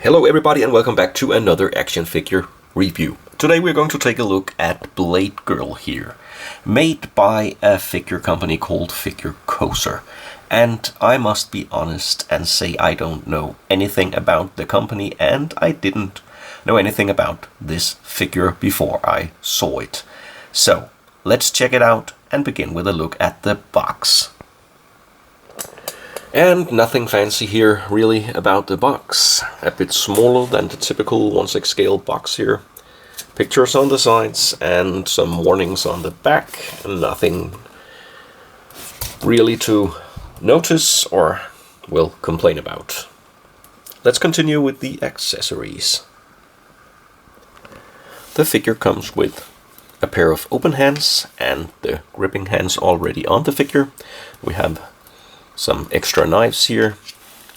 Hello everybody and welcome back to another action figure review. Today we're going to take a look at Blade Girl here, made by a figure company called Figure Coser. And I must be honest and say I don't know anything about the company, and I didn't know anything about this figure before I saw it. So let's check it out and begin with a look at the box. And nothing fancy here really about the box. A bit smaller than the typical 1/6 scale box here. Pictures on the sides and some warnings on the back. Nothing really to notice or will complain about. Let's continue with the accessories. The figure comes with a pair of open hands and the gripping hands already on the figure. We have some extra knives here,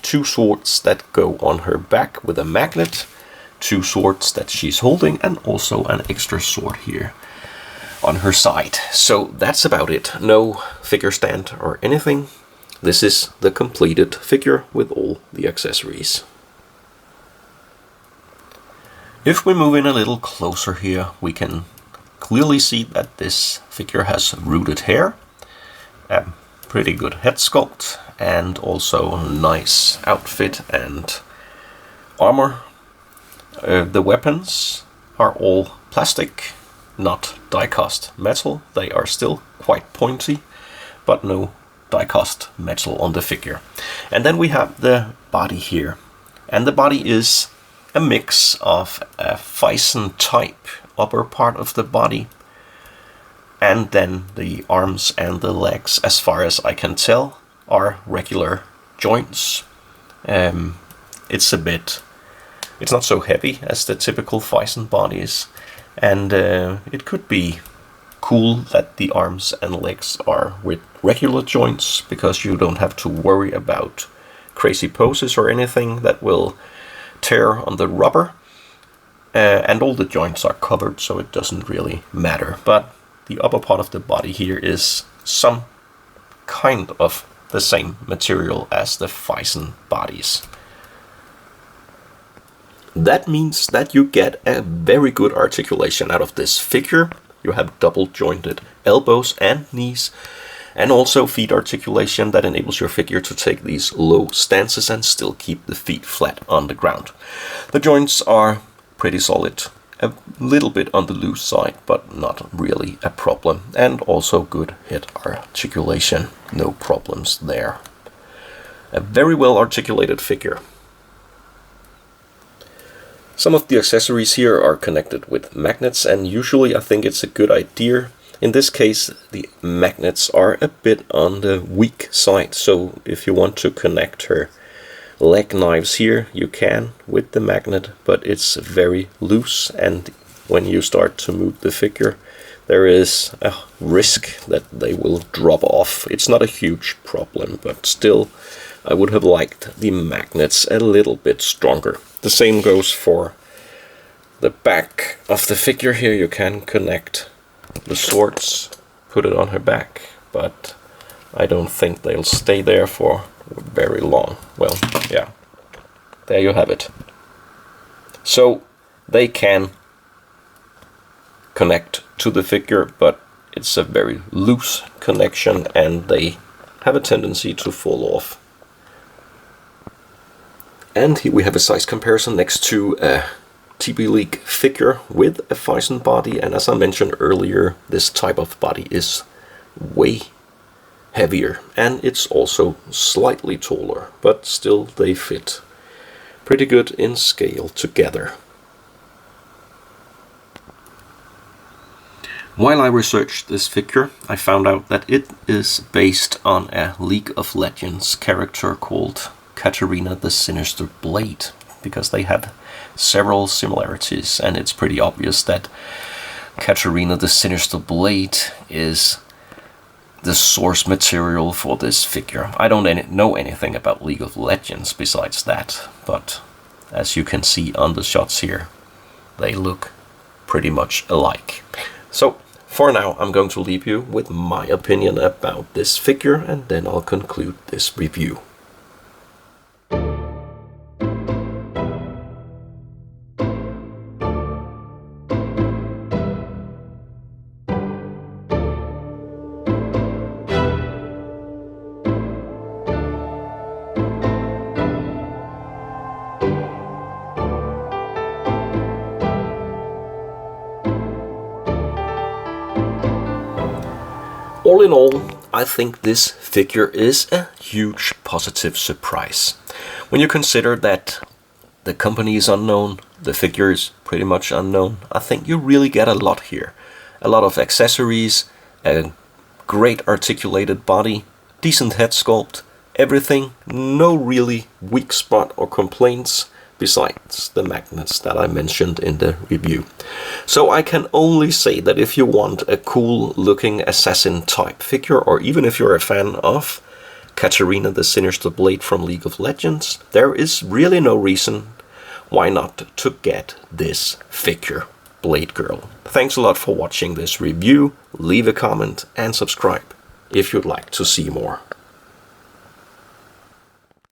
2 swords that go on her back with a magnet, 2 swords that she's holding, and also an extra sword here on her side. So that's about it. No figure stand or anything. This is the completed figure with all the accessories. If we move in a little closer here, we can clearly see that this figure has rooted hair. Pretty good head sculpt, and also a nice outfit and armor. The weapons are all plastic, not die-cast metal. They are still quite pointy, but no die-cast metal on the figure. And then we have the body here. And the body is a mix of a Phicen type upper part of the body, and then the arms and the legs, as far as I can tell, are regular joints. It's not so heavy as the typical Phicen bodies, and it could be cool that the arms and legs are with regular joints, because you don't have to worry about crazy poses or anything that will tear on the rubber. And all the joints are covered, so it doesn't really matter. But the upper part of the body here is some kind of the same material as the Phicen bodies. That means that you get a very good articulation out of this figure. You have double jointed elbows and knees, and also feet articulation that enables your figure to take these low stances and still keep the feet flat on the ground. The joints are pretty solid. A little bit on the loose side, but not really a problem. And also good head articulation, no problems there. A very well articulated figure. Some of the accessories here are connected with magnets, and usually I think it's a good idea. In this case, the magnets are a bit on the weak side, so if you want to connect her leg knives here, you can with the magnet, but it's very loose, and when you start to move the figure, there is a risk that they will drop off. It's not a huge problem, but still I would have liked the magnets a little bit stronger. The same goes for the back of the figure here. You can connect the swords, put it on her back, but I don't think they'll stay there for very long. Well, yeah, there you have it. So they can connect to the figure, but it's a very loose connection and they have a tendency to fall off. And here we have a size comparison next to a TB League figure with a Phicen body, and as I mentioned earlier, this type of body is way heavier, and it's also slightly taller, but still they fit pretty good in scale together. While I researched this figure, I found out that it is based on a League of Legends character called Katarina The Sinister Blade, because they have several similarities, and it's pretty obvious that Katarina The Sinister Blade is the source material for this figure. I don't know anything about League of Legends besides that, but as you can see on the shots here, they look pretty much alike. So for now, I'm going to leave you with my opinion about this figure, and then I'll conclude this review. all in all, I think this figure is a huge positive surprise. When you consider that the company is unknown, the figure is pretty much unknown, I think you really get a lot here. A lot of accessories, a great articulated body, decent head sculpt, everything, no really weak spot or complaints, besides the magnets that I mentioned in the review. So I can only say that if you want a cool looking assassin type figure, or even if you're a fan of Katarina the Sinister Blade from League of Legends, there is really no reason why not to get this figure, Blade Girl. Thanks a lot for watching this review. Leave a comment and subscribe if you'd like to see more.